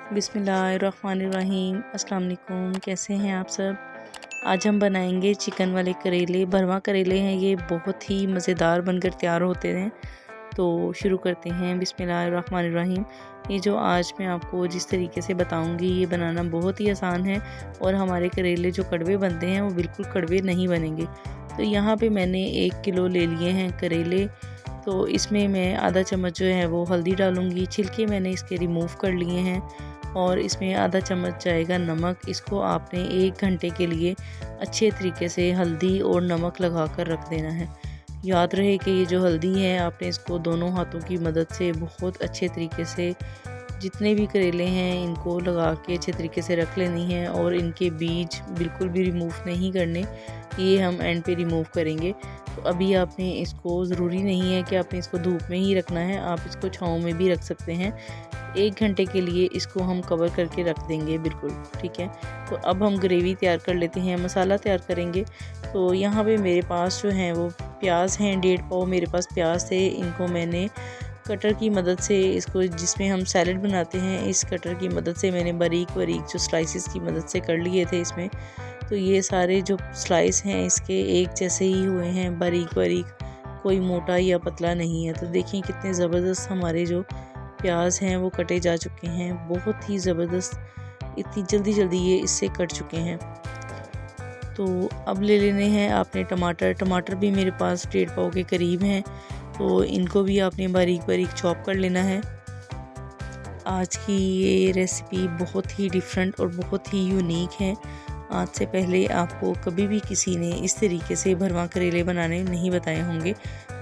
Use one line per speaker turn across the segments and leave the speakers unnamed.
बिस्मिल्लाहिर्रहमानिर्रहीम। अस्सलाम वालेकुम। कैसे हैं आप सब। आज हम बनाएंगे चिकन वाले करेले। भरवा करेले हैं ये, बहुत ही मज़ेदार बनकर तैयार होते हैं। तो शुरू करते हैं। बिस्मिल्लाहिर्रहमानिर्रहीम। ये जो आज मैं आपको जिस तरीके से बताऊंगी ये बनाना बहुत ही आसान है और हमारे करेले जो कड़वे बनते हैं वो बिल्कुल कड़वे नहीं बनेंगे। तो यहाँ पे मैंने 1 किलो ले लिए हैं करेले। तो इसमें मैं आधा चम्मच जो है वो हल्दी डालूंगी। छिलके मैंने इसके रिमूव कर लिए हैं और इसमें आधा चम्मच जाएगा नमक। इसको आपने 1 घंटे के लिए अच्छे तरीके से हल्दी और नमक लगा कर रख देना है। याद रहे कि ये जो हल्दी है आपने इसको दोनों हाथों की मदद से बहुत अच्छे तरीके से जितने भी करेले हैं इनको लगा के अच्छे तरीके से रख लेनी है और इनके बीज बिल्कुल भी रिमूव नहीं करने, ये हम एंड पे रिमूव करेंगे। तो अभी आपने इसको ज़रूरी नहीं है कि आपने इसको धूप में ही रखना है, आप इसको छाँव में भी रख सकते हैं। 1 घंटे के लिए इसको हम कवर करके रख देंगे बिल्कुल, ठीक है। तो अब हम ग्रेवी तैयार कर लेते हैं, मसाला तैयार करेंगे। तो यहाँ पे मेरे पास जो है वो प्याज हैं 1.5 पाव मेरे पास प्याज थे। इनको मैंने कटर की मदद से, इसको जिसमें हम सैलड बनाते हैं इस कटर की मदद से मैंने बारीक बारीक जो स्लाइसिस की मदद से कर लिए थे इसमें। तो ये सारे जो स्लाइस हैं इसके एक जैसे ही हुए हैं, बारीक बारीक, कोई मोटा या पतला नहीं है। तो देखिए कितने ज़बरदस्त हमारे जो प्याज हैं वो कटे जा चुके हैं, बहुत ही ज़बरदस्त, इतनी जल्दी जल्दी ये इससे कट चुके हैं। तो अब ले लेने हैं आपने टमाटर भी मेरे पास 1.5 पाव के करीब हैं। तो इनको भी आपने बारीक बारीक चॉप कर लेना है। आज की ये रेसिपी बहुत ही डिफरेंट और बहुत ही यूनिक है। आज से पहले आपको कभी भी किसी ने इस तरीके से भरवा करेले बनाने नहीं बताए होंगे,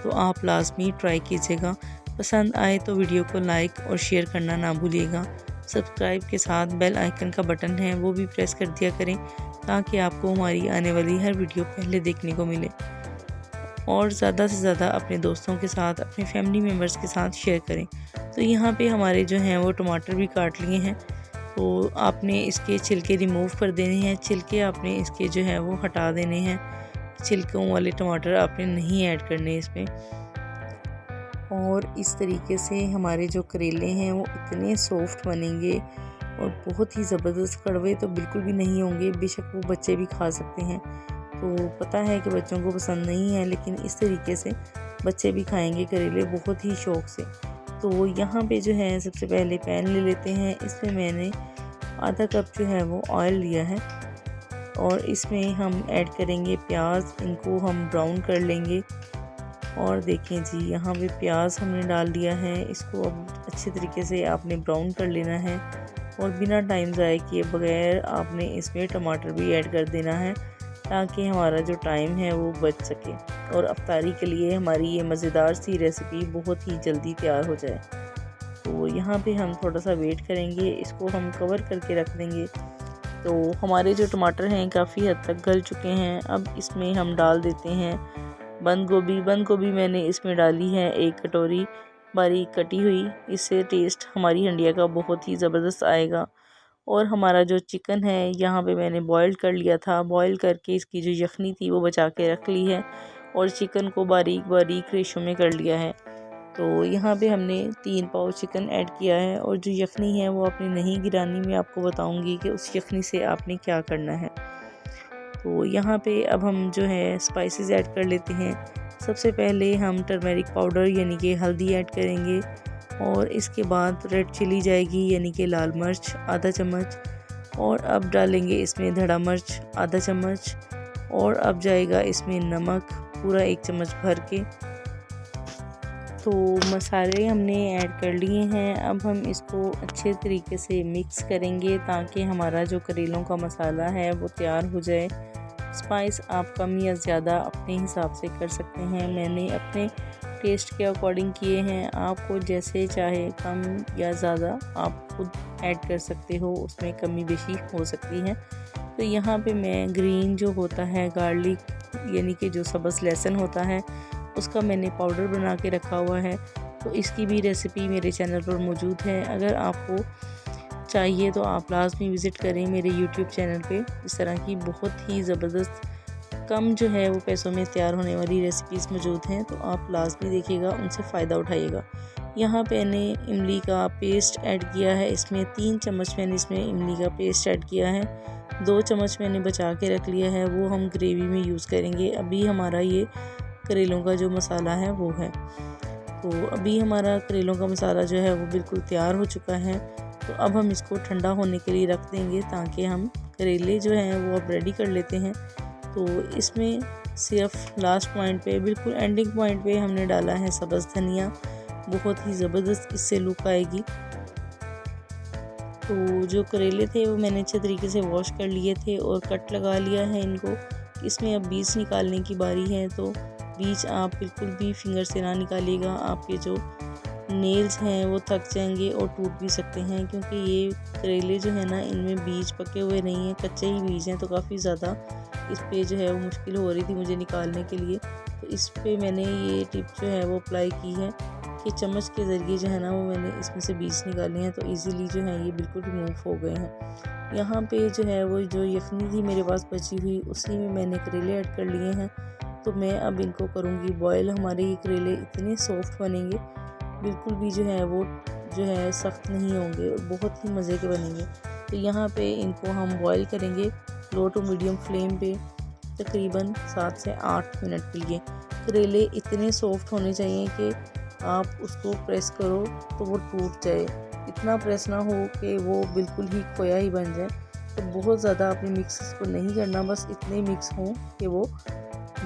तो आप लाजमी ट्राई कीजिएगा। पसंद आए तो वीडियो को लाइक और शेयर करना ना भूलिएगा। सब्सक्राइब के साथ बेल आइकन का बटन है वो भी प्रेस कर दिया करें ताकि आपको हमारी आने वाली हर वीडियो पहले देखने को मिले। और ज़्यादा से ज़्यादा अपने दोस्तों के साथ, अपने फैमिली मेम्बर्स के साथ शेयर करें। तो यहाँ पे हमारे जो हैं वो टमाटर भी काट लिए हैं। तो आपने इसके छिलके रिमूव कर देने हैं, छिलके आपने इसके जो है वो हटा देने हैं। छिलकों वाले टमाटर आपने नहीं ऐड करने इसमें। और इस तरीके से हमारे जो करेले हैं वो इतने सॉफ्ट बनेंगे और बहुत ही ज़बरदस्त, कड़वे तो बिल्कुल भी नहीं होंगे। बेशक वो बच्चे भी खा सकते हैं। तो पता है कि बच्चों को पसंद नहीं है, लेकिन इस तरीके से बच्चे भी खाएंगे करेले बहुत ही शौक़ से। तो यहाँ पे जो है सबसे पहले पैन ले लेते हैं। इसमें मैंने आधा कप जो है वो ऑयल लिया है और इसमें हम ऐड करेंगे प्याज। इनको हम ब्राउन कर लेंगे। और देखें जी यहाँ पे प्याज हमने डाल दिया है। इसको अब अच्छे तरीके से आपने ब्राउन कर लेना है और बिना टाइम ज़ाया किए बगैर आपने इसमें टमाटर भी ऐड कर देना है ताकि हमारा जो टाइम है वो बच सके और अफ्तारी के लिए हमारी ये मज़ेदार सी रेसिपी बहुत ही जल्दी तैयार हो जाए। तो यहाँ पे हम थोड़ा सा वेट करेंगे, इसको हम कवर करके रख देंगे। तो हमारे जो टमाटर हैं काफ़ी हद तक गल चुके हैं। अब इसमें हम डाल देते हैं बंद गोभी मैंने इसमें डाली है 1 कटोरी बारीक कटी हुई। इससे टेस्ट हमारी हंडिया का बहुत ही ज़बरदस्त आएगा। और हमारा जो चिकन है यहाँ पे मैंने बॉईल कर लिया था, बॉईल करके इसकी जो यखनी थी वो बचा के रख ली है और चिकन को बारीक बारीक रेशो में कर लिया है। तो यहाँ पे हमने 3 पाव चिकन ऐड किया है और जो यखनी है वो आपने नहीं गिरानी, मैं आपको बताऊंगी कि उस यखनी से आपने क्या करना है। तो यहाँ पे अब हम जो है स्पाइसेस ऐड कर लेते हैं। सबसे पहले हम टर्मेरिक पाउडर यानी कि हल्दी ऐड करेंगे और इसके बाद रेड चिली जाएगी यानी कि लाल मिर्च आधा चम्मच। और अब डालेंगे इसमें धड़ा मिर्च आधा चम्मच और अब जाएगा इसमें नमक पूरा 1 चम्मच भर के। तो मसाले हमने ऐड कर लिए हैं। अब हम इसको अच्छे तरीके से मिक्स करेंगे ताकि हमारा जो करेलों का मसाला है वो तैयार हो जाए। स्पाइस आप कम या ज़्यादा अपने हिसाब से कर सकते हैं, मैंने अपने टेस्ट के अकॉर्डिंग किए हैं। आपको जैसे चाहे कम या ज़्यादा आप खुद ऐड कर सकते हो, उसमें कमी बेशी हो सकती है। तो यहाँ पे मैं ग्रीन जो होता है गार्लिक यानी कि जो सब्ज़ लहसुन होता है उसका मैंने पाउडर बना के रखा हुआ है। तो इसकी भी रेसिपी मेरे चैनल पर मौजूद है, अगर आपको चाहिए तो आप लाजमी विज़िट करें मेरे यूट्यूब चैनल पे। इस तरह की बहुत ही ज़बरदस्त कम जो है वो पैसों में तैयार होने वाली रेसिपीज़ मौजूद हैं, तो आप लाजमी देखिएगा, उनसे फ़ायदा उठाइएगा। यहाँ पे मैंने इमली का पेस्ट ऐड किया है, इसमें 3 चम्मच मैंने इसमें इमली का पेस्ट ऐड किया है। 2 चम्मच मैंने बचा के रख लिया है, वो हम ग्रेवी में यूज़ करेंगे। अभी हमारा ये करेलों का जो मसाला है वो है। तो अभी हमारा करेलों का मसाला जो है वो बिल्कुल तैयार हो चुका है। तो अब हम इसको ठंडा होने के लिए रख देंगे ताकि हम करेले जो हैं वो अब रेडी कर लेते हैं। तो इसमें सिर्फ लास्ट पॉइंट पे, बिल्कुल एंडिंग पॉइंट पे हमने डाला है सब्ज़ धनिया। बहुत ही ज़बरदस्त इससे लुक आएगी। तो जो करेले थे वो मैंने अच्छे तरीके से वॉश कर लिए थे और कट लगा लिया है इनको। इसमें अब बीज निकालने की बारी है। तो बीज आप बिल्कुल भी फिंगर से ना निकालिएगा, आपके जो नेल्स हैं वो थक जाएंगे और टूट भी सकते हैं, क्योंकि ये करेले जो है ना इनमें बीज पके हुए नहीं हैं, कच्चे ही बीज हैं। तो काफ़ी ज़्यादा इस पे जो है वो मुश्किल हो रही थी मुझे निकालने के लिए। तो इस पे मैंने ये टिप जो है वो अप्लाई की है कि चम्मच के ज़रिए जो है ना वो मैंने इसमें से बीज निकाले हैं। तो इजीली जो है ये बिल्कुल रिमूव हो गए हैं। यहाँ पे जो है वो जो यखनी थी मेरे पास बची हुई, उसी में मैंने करेले ऐड कर लिए हैं। तो मैं अब इनको करूँगी बॉयल। हमारे ये करेले इतने सॉफ्ट बनेंगे, बिल्कुल भी जो है वो जो है सख्त नहीं होंगे और बहुत ही मज़े के बनेंगे। तो यहाँ पे इनको हम बॉयल करेंगे लो टू मीडियम फ्लेम पे तकरीबन 7 से 8 मिनट के लिए। करेले इतने सॉफ्ट होने चाहिए कि आप उसको प्रेस करो तो वो टूट जाए, इतना प्रेस ना हो कि वो बिल्कुल ही खोया ही बन जाए। तो बहुत ज़्यादा अपने मिक्स को नहीं करना, बस इतने मिक्स हों कि वो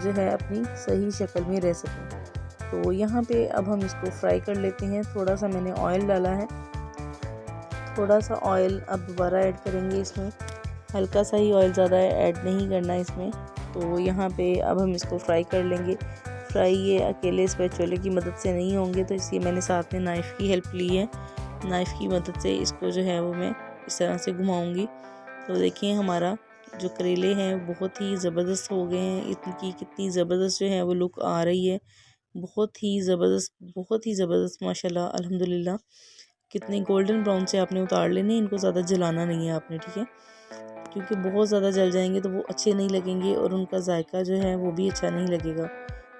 जो है अपनी सही शक्ल में रह सकें। तो यहाँ पे अब हम इसको फ्राई कर लेते हैं। थोड़ा सा मैंने ऑयल डाला है, थोड़ा सा ऑयल अब दोबारा ऐड करेंगे इसमें, हल्का सा ही ऑयल, ज़्यादा ऐड नहीं करना इसमें। तो यहाँ पे अब हम इसको फ्राई कर लेंगे। फ्राई ये अकेले स्पैचुले की मदद से नहीं होंगे, तो इसलिए मैंने साथ में नाइफ़ की हेल्प ली है। नाइफ़ की मदद से इसको जो है वो मैं इस तरह से घुमाऊँगी। तो देखिए हमारा जो करेले हैं बहुत ही ज़बरदस्त हो गए हैं। इनकी कितनी ज़बरदस्त जो है वो लुक आ रही है, बहुत ही ज़बरदस्त माशाल्लाह अल्हम्दुलिल्लाह। कितने गोल्डन ब्राउन से आपने उतार लेने, इनको ज़्यादा जलाना नहीं है आपने, ठीक है, क्योंकि बहुत ज़्यादा जल जाएंगे तो वो अच्छे नहीं लगेंगे और उनका जायका जो है वो भी अच्छा नहीं लगेगा।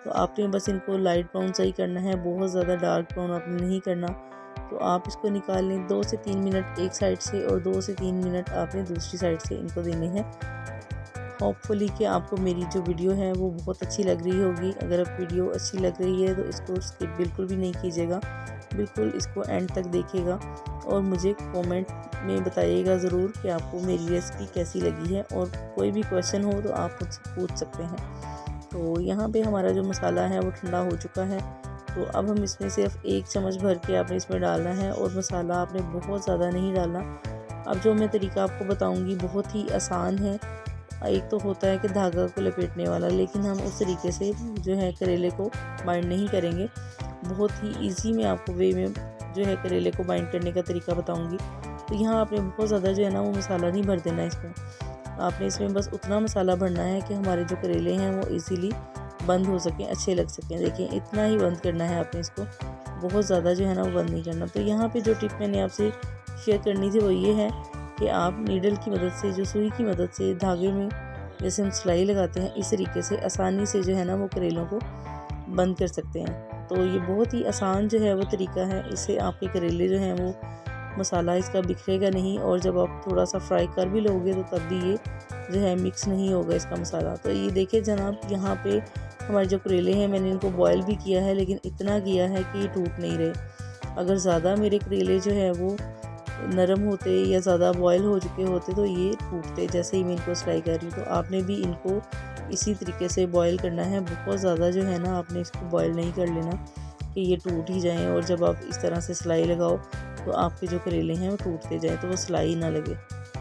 तो आपने बस इनको लाइट ब्राउन सही करना है, बहुत ज़्यादा डार्क ब्राउन आपने नहीं करना। तो आप इसको निकाल लें। 2 से 3 मिनट एक साइड से और 2 से 3 मिनट आपने दूसरी साइड से इनको देने हैं। होपफुली कि आपको मेरी जो वीडियो है वो बहुत अच्छी लग रही होगी। अगर आप वीडियो अच्छी लग रही है तो इसको स्किप बिल्कुल भी नहीं कीजिएगा, बिल्कुल इसको एंड तक देखिएगा और मुझे कमेंट में बताइएगा ज़रूर कि आपको मेरी रेसिपी कैसी लगी है। और कोई भी क्वेश्चन हो तो आप मुझसे पूछ सकते हैं। तो यहाँ पे हमारा जो मसाला है वो ठंडा हो चुका है। तो अब हम इसमें सिर्फ 1 चम्मच भर के आपने इसमें डालना है और मसाला आपने बहुत ज़्यादा नहीं डालना। अब जो मैं तरीका आपको बताऊँगी बहुत ही आसान है। एक तो होता है कि धागा को लपेटने वाला, लेकिन हम उस तरीके से जो है करेले को बाइंड नहीं करेंगे। बहुत ही इजी मैं आपको वे में जो है करेले को बाइंड करने का तरीका बताऊंगी। तो यहाँ आपने बहुत ज़्यादा जो है ना वो मसाला नहीं भर देना इसमें। आपने इसमें बस उतना मसाला भरना है कि हमारे जो करेले हैं वो इजीली बंद हो सकें, अच्छे लग सकें। देखिए इतना ही बंद करना है आपने इसको, बहुत ज़्यादा जो है ना वो बंद नहीं करना। तो यहाँ पर जो टिप मैंने आपसे शेयर करनी थी वो ये है कि आप नीडल की मदद से, जो सुई की मदद से धागे में जैसे हम सिलाई लगाते हैं, इस तरीके से आसानी से जो है ना वो करेलों को बंद कर सकते हैं। तो ये बहुत ही आसान जो है वो तरीका है। इससे आपके करेले जो हैं वो मसाला इसका बिखरेगा नहीं, और जब आप थोड़ा सा फ्राई कर भी लोगे तो तब भी ये जो है मिक्स नहीं होगा इसका मसाला। तो ये देखिए जनाब, यहाँ पे हमारे जो करेले हैं मैंने इनको बॉयल भी किया है, लेकिन इतना किया है कि ये टूट नहीं रहे। अगर ज़्यादा मेरे करेले जो है वो नरम होते या ज़्यादा बॉयल हो चुके होते तो ये टूटते जैसे ही मैं इनको सिलाई कर रही हूँ। तो आपने भी इनको इसी तरीके से बॉयल करना है। बहुत ज़्यादा जो है ना आपने इसको बॉयल नहीं कर लेना कि ये टूट ही जाएं, और जब आप इस तरह से सिलाई लगाओ तो आपके जो करेले हैं वो टूटते जाएं, तो वो सिलाई ना लगे।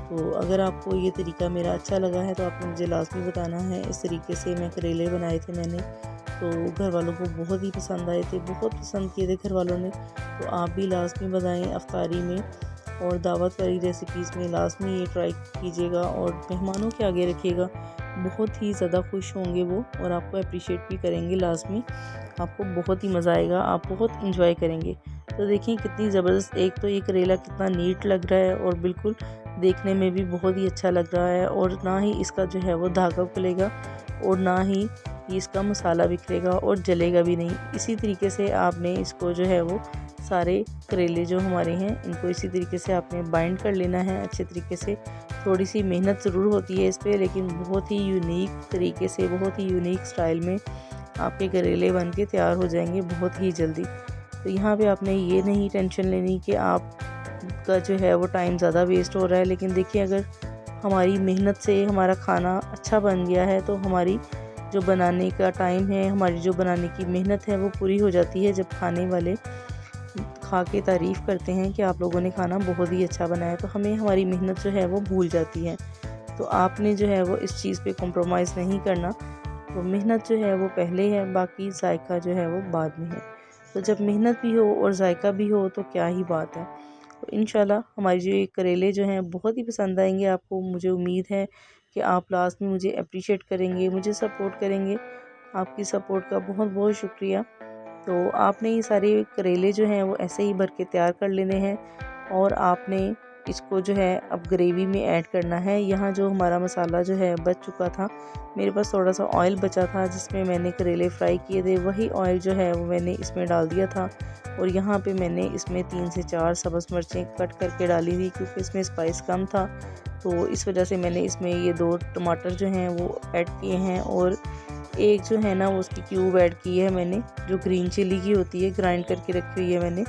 तो अगर आपको ये तरीका मेरा अच्छा लगा है तो आपने मुझे लाजमी बताना है। इस तरीके से मैं करेले बनाए थे मैंने, तो घर वालों को बहुत ही पसंद आए थे, बहुत पसंद किए थे घर वालों ने। तो आप भी लाजमी बनाएं अफ्तारी में और दावत वाली रेसिपीज़ में लाजमी ये ट्राई कीजिएगा और मेहमानों के आगे रखिएगा। बहुत ही ज़्यादा खुश होंगे वो और आपको अप्रिशिएट भी करेंगे लाजमी। आपको बहुत ही मज़ा आएगा, आप बहुत इंजॉय करेंगे। तो देखिए कितनी ज़बरदस्त, एक तो ये करेला कितना नीट लग रहा है और बिल्कुल देखने में भी बहुत ही अच्छा लग रहा है, और ना ही इसका जो है वो धागा खुलेगा और ना ही इसका मसाला बिखरेगा और जलेगा भी नहीं। इसी तरीके से आपने इसको जो है वो सारे करेले जो हमारे हैं इनको इसी तरीके से आपने बाइंड कर लेना है अच्छे तरीके से। थोड़ी सी मेहनत ज़रूर होती है इस पर, लेकिन बहुत ही यूनिक तरीके से, बहुत ही यूनिक स्टाइल में आपके करेले बन के तैयार हो जाएंगे बहुत ही जल्दी। तो यहाँ पे आपने ये नहीं टेंशन लेनी कि आपका जो है वो टाइम ज़्यादा वेस्ट हो रहा है। लेकिन देखिए, अगर हमारी मेहनत से हमारा खाना अच्छा बन गया है तो हमारी जो बनाने का टाइम है, हमारी जो बनाने की मेहनत है वो पूरी हो जाती है। जब खाने वाले खा के तारीफ़ करते हैं कि आप लोगों ने खाना बहुत ही अच्छा बनाया, तो हमें हमारी मेहनत जो है वो भूल जाती है। तो आपने जो है वो इस चीज़ पे कॉम्प्रोमाइज़ नहीं करना। तो मेहनत जो है वो पहले है, बाकी जायका जो है वो बाद में है। तो जब मेहनत भी हो और जायका भी हो तो क्या ही बात है। तो इंशाल्लाह हमारे जो ये करेले जो हैं बहुत ही पसंद आएंगे आपको। मुझे उम्मीद है कि आप लास्ट में मुझे अप्रिशिएट करेंगे, मुझे सपोर्ट करेंगे। आपकी सपोर्ट का बहुत बहुत शुक्रिया। तो आपने ये सारे करेले जो हैं वो ऐसे ही भर के तैयार कर लेने हैं और आपने इसको जो है अब ग्रेवी में ऐड करना है। यहाँ जो हमारा मसाला जो है बच चुका था, मेरे पास थोड़ा सा ऑयल बचा था जिसमें मैंने करेले फ्राई किए थे, वही ऑयल जो है वो मैंने इसमें डाल दिया था। और यहाँ पे मैंने इसमें 3 से 4 सब्ज़ मिर्चें कट करके डाली थी, क्योंकि इसमें स्पाइस कम था। तो इस वजह से मैंने इसमें ये 2 टमाटर जो हैं वो ऐड किए हैं, और एक जो है ना वो उसकी क्यूब ऐड की है मैंने, जो ग्रीन चिली की होती है, ग्राइंड करके रखी हुई है मैंने।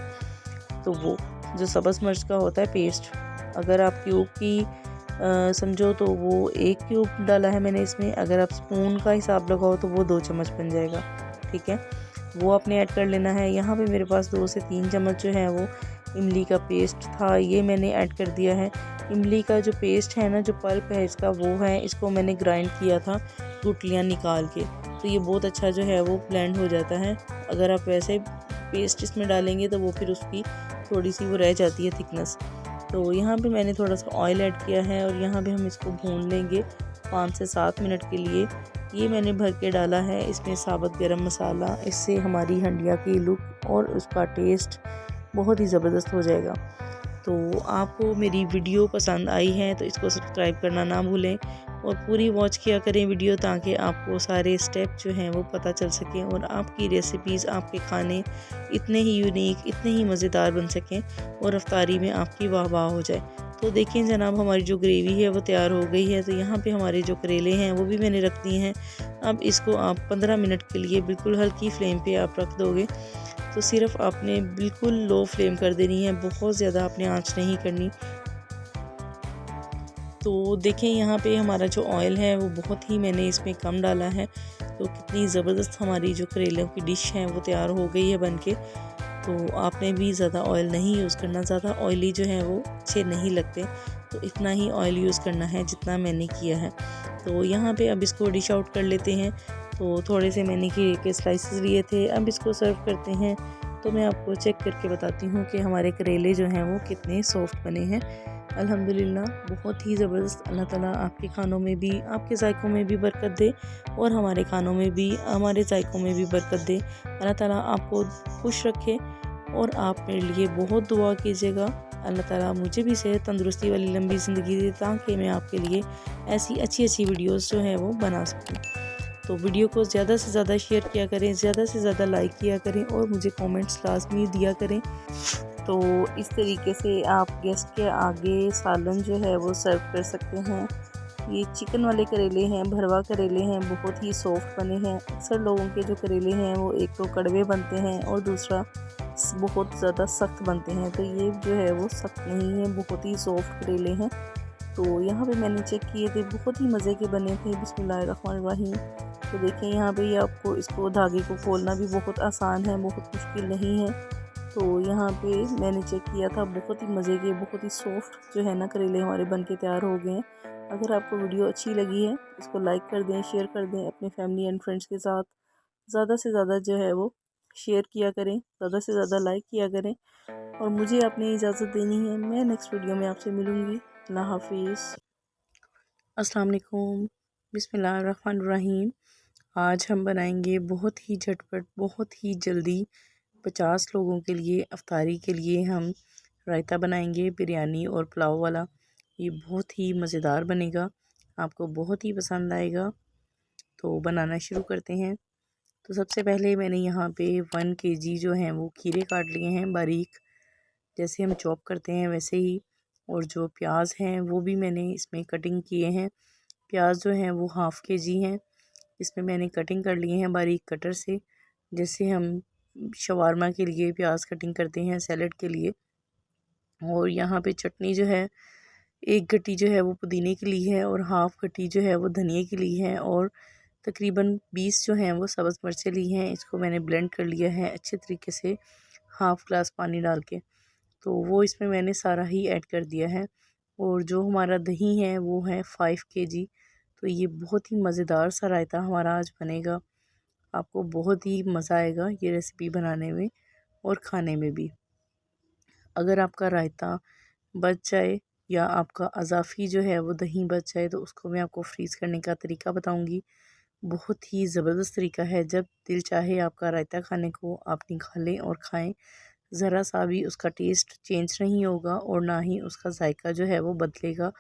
तो वो जो सब्ज़ मिर्च का होता है पेस्ट, अगर आप क्यूब की समझो तो वो 1 क्यूब डाला है मैंने इसमें। अगर आप स्पून का हिसाब लगाओ तो वो 2 चम्मच बन जाएगा, ठीक है। वो आपने ऐड कर लेना है। यहाँ पे मेरे पास 2 से 3 चम्मच जो है वो इमली का पेस्ट था, ये मैंने ऐड कर दिया है। इमली का जो पेस्ट है ना, जो पल्प है इसका, वो है, इसको मैंने ग्राइंड किया था गुठलियाँ निकाल के। तो ये बहुत अच्छा जो है वो ब्लेंड हो जाता है। अगर आप वैसे पेस्ट इसमें डालेंगे तो वो फिर उसकी थोड़ी सी वो रह जाती है थिकनेस। तो यहाँ पे मैंने थोड़ा सा ऑयल ऐड किया है और यहाँ पे हम इसको भून लेंगे 5 से 7 मिनट के लिए। ये मैंने भर के डाला है इसमें साबुत गरम मसाला, इससे हमारी हंडिया की लुक और उसका टेस्ट बहुत ही ज़बरदस्त हो जाएगा। तो आपको मेरी वीडियो पसंद आई है तो इसको सब्सक्राइब करना ना भूलें और पूरी वॉच किया करें वीडियो, ताकि आपको सारे स्टेप जो हैं वो पता चल सकें और आपकी रेसिपीज़, आपके खाने इतने ही यूनिक, इतने ही मज़ेदार बन सकें और अफ्तारी में आपकी वाह वाह हो जाए। तो देखिए जनाब, हमारी जो ग्रेवी है वो तैयार हो गई है। तो यहाँ पे हमारे जो करेले हैं वो भी मैंने रख दिए हैं। अब इसको आप 15 मिनट के लिए बिल्कुल हल्की फ्लेम पे आप रख दोगे। तो सिर्फ आपने बिल्कुल लो फ्लेम कर देनी है, बहुत ज़्यादा आपने आंच नहीं करनी। तो देखें यहाँ पे हमारा जो ऑयल है वो बहुत ही मैंने इसमें कम डाला है। तो कितनी ज़बरदस्त हमारी जो करेलों की डिश है वो तैयार हो गई है बनके। तो आपने भी ज़्यादा ऑयल नहीं यूज़ करना, ज़्यादा ऑयली जो है वो अच्छे नहीं लगते। तो इतना ही ऑयल यूज़ करना है जितना मैंने किया है। तो यहाँ पे अब इसको डिश आउट कर लेते हैं। तो थोड़े से मैंने खीरे के स्लाइसेस लिए थे, अब इसको सर्व करते हैं। तो मैं आपको चेक करके बताती हूँ कि हमारे करेले जो हैं वो कितने सॉफ्ट बने हैं। अल्हम्दुलिल्लाह बहुत ही ज़बरदस्त। अल्लाह ताला आपके खानों में भी, आपके जायकों में भी बरकत दे और हमारे खानों में भी, हमारे जायकों में भी बरकत दे। अल्लाह ताला आपको खुश रखे और आप मेरे लिए बहुत दुआ कीजिएगा। अल्लाह ताला मुझे भी सेहत तंदुरुस्ती वाली लंबी ज़िंदगी दे, ताकि मैं आपके लिए ऐसी अच्छी अच्छी वीडियोस जो हैं वो बना सकूँ। तो वीडियो को ज़्यादा से ज़्यादा शेयर किया करें, ज़्यादा से ज़्यादा लाइक किया करें और मुझे कमेंट्स लाजमी दिया करें। तो इस तरीके से आप गेस्ट के आगे सालन जो है वो सर्व कर सकते हैं। ये चिकन वाले करेले हैं, भरवा करेले हैं, बहुत ही सॉफ्ट बने हैं। अक्सर लोगों के जो करेले हैं वो एक तो कड़वे बनते हैं और दूसरा बहुत ज़्यादा सख्त बनते हैं। तो ये जो है वो सख्त नहीं है, बहुत ही सॉफ्ट करेले हैं। तो यहाँ पे मैंने चेक किए थे, बहुत ही मज़े के बने थे। बिस्मिल्लाहिर्रहमानिर्रहीम। तो देखें यहाँ पे ये आपको इसको धागे को खोलना भी बहुत आसान है, बहुत मुश्किल नहीं है। तो यहाँ पे मैंने चेक किया था, बहुत ही मज़े के, बहुत ही सॉफ्ट जो है ना करेले हमारे बन के तैयार हो गए हैं। अगर आपको वीडियो अच्छी लगी है इसको लाइक कर दें, शेयर कर दें अपने फैमिली एंड फ्रेंड्स के साथ। ज़्यादा से ज़्यादा जो है वो शेयर किया करें, ज़्यादा से ज़्यादा लाइक किया करें। और मुझे अपनी इजाज़त देनी है, मैं नेक्स्ट वीडियो में आपसे मिलूँगी। अल्लाह हाफिज़। अस्सलाम वालेकुम। बिस्मिल्लाहिर्रहमानिर्रहीम। आज हम बनाएंगे बहुत ही झटपट, बहुत ही जल्दी 50 लोगों के लिए अफ्तारी के लिए हम रायता बनाएंगे, बिरयानी और पुलाव वाला। ये बहुत ही मज़ेदार बनेगा, आपको बहुत ही पसंद आएगा। तो बनाना शुरू करते हैं। तो सबसे पहले मैंने यहाँ पे 1 kg जो हैं वो खीरे काट लिए हैं बारीक, जैसे हम चॉप करते हैं वैसे ही। और जो प्याज हैं वो भी मैंने इसमें कटिंग किए हैं। प्याज जो हैं वो 1/2 kg हैं, इसमें मैंने कटिंग कर लिए हैं बारीक कटर से, जैसे हम शवारमा के लिए प्याज कटिंग करते हैं सैलड के लिए। और यहाँ पे चटनी जो है 1 गट्टी जो है वो पुदीने की ली है और 1/2 गट्टी जो है वो धनिए की ली है और तकरीबन 20 जो हैं वो सब्ज़ मिर्चें ली हैं। इसको मैंने ब्लेंड कर लिया है अच्छे तरीके से 1/2 ग्लास पानी डाल के, तो वो इसमें मैंने सारा ही ऐड कर दिया है। और जो हमारा दही है वो है 5 kg। तो ये बहुत ही मज़ेदार सा रायता हमारा आज बनेगा। आपको बहुत ही मज़ा आएगा ये रेसिपी बनाने में और खाने में भी। अगर आपका रायता बच जाए या आपका अज़ाफ़ी जो है वो दही बच जाए तो उसको मैं आपको फ्रीज़ करने का तरीका बताऊंगी। बहुत ही ज़बरदस्त तरीका है, जब दिल चाहे आपका रायता खाने को आप निकालें और खाएं। ज़रा सा भी उसका टेस्ट चेंज नहीं होगा और ना ही उसका जायका जो है वो बदलेगा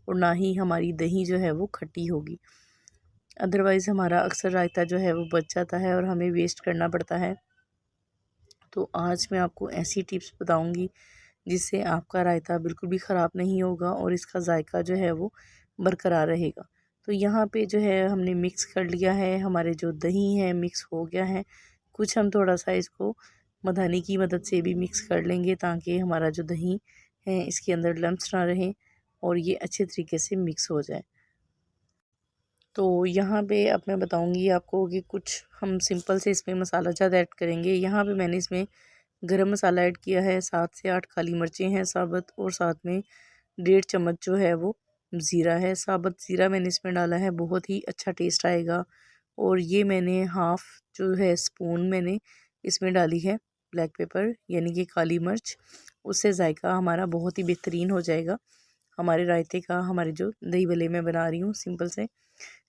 और ना ही हमारी दही जो है वो खट्टी होगी। अदरवाइज़ हमारा अक्सर रायता जो है वो बच जाता है और हमें वेस्ट करना पड़ता है। तो आज मैं आपको ऐसी टिप्स बताऊंगी जिससे आपका रायता बिल्कुल भी ख़राब नहीं होगा और इसका जायका जो है वो बरकरार रहेगा। तो यहाँ पे जो है हमने मिक्स कर लिया है, हमारे जो दही है मिक्स हो गया है। कुछ हम थोड़ा सा इसको मधानी की मदद से भी मिक्स कर लेंगे ताकि हमारा जो दही है इसके अंदर लम्स ना रहें और ये अच्छे तरीके से मिक्स हो जाए। तो यहाँ पे अब मैं बताऊँगी आपको कि कुछ हम सिंपल से इसमें मसाला ज़्यादा ऐड करेंगे। यहाँ पे मैंने इसमें गरम मसाला ऐड किया है, 7 से 8 काली मिर्चें हैं साबुत और साथ में 1.5 चम्मच जो है वो ज़ीरा है। साबुत ज़ीरा मैंने इसमें डाला है, बहुत ही अच्छा टेस्ट आएगा। और ये मैंने हाफ़ जो है स्पून मैंने इसमें डाली है ब्लैक पेपर यानी कि काली मिर्च, उससे जायका हमारा बहुत ही बेहतरीन हो जाएगा हमारे रायते का। हमारे जो दही भल्ले मैं बना रही हूँ सिंपल से,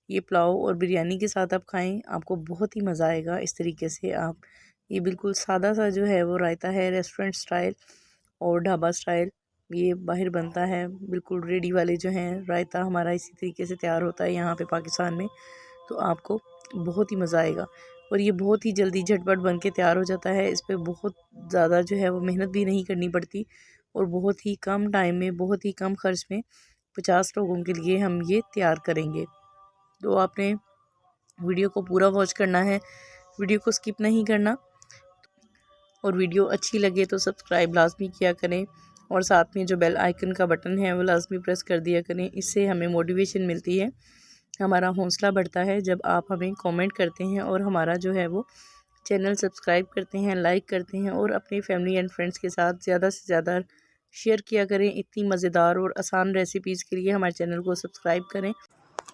ये पुलाव और बिरयानी के साथ आप खाएं, आपको बहुत ही मज़ा आएगा। इस तरीके से आप ये बिल्कुल सादा सा जो है वो रायता है, रेस्टोरेंट स्टाइल और ढाबा स्टाइल ये बाहर बनता है। बिल्कुल रेडी वाले जो हैं रायता हमारा इसी तरीके से तैयार होता है यहाँ पे पाकिस्तान में। तो आपको बहुत ही मज़ा आएगा और ये बहुत ही जल्दी झटपट बन के तैयार हो जाता है। इस पर बहुत ज़्यादा जो है वो मेहनत भी नहीं करनी पड़ती और बहुत ही कम टाइम में, बहुत ही कम खर्च में 50 लोगों के लिए हम ये तैयार करेंगे। तो आपने वीडियो को पूरा वॉच करना है, वीडियो को स्किप नहीं करना। और वीडियो अच्छी लगे तो सब्सक्राइब लाजमी किया करें और साथ में जो बेल आइकन का बटन है वो लाजमी प्रेस कर दिया करें। इससे हमें मोटिवेशन मिलती है, हमारा हौसला बढ़ता है जब आप हमें कमेंट करते हैं और हमारा जो है वो चैनल सब्सक्राइब करते हैं, लाइक करते हैं और अपनी फैमिली एंड फ्रेंड्स के साथ ज़्यादा से ज़्यादा शेयर किया करें। इतनी मज़ेदार और आसान रेसिपीज़ के लिए हमारे चैनल को सब्सक्राइब करें।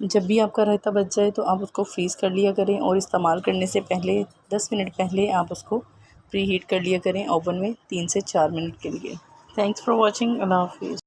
जब भी आपका रायता बच जाए तो आप उसको फ्रीज़ कर लिया करें और इस्तेमाल करने से पहले 10 मिनट पहले आप उसको प्री हीट कर लिया करें ओवन में 3 से 4 मिनट के लिए। Thanks for watching. अल्लाह हाफिज़।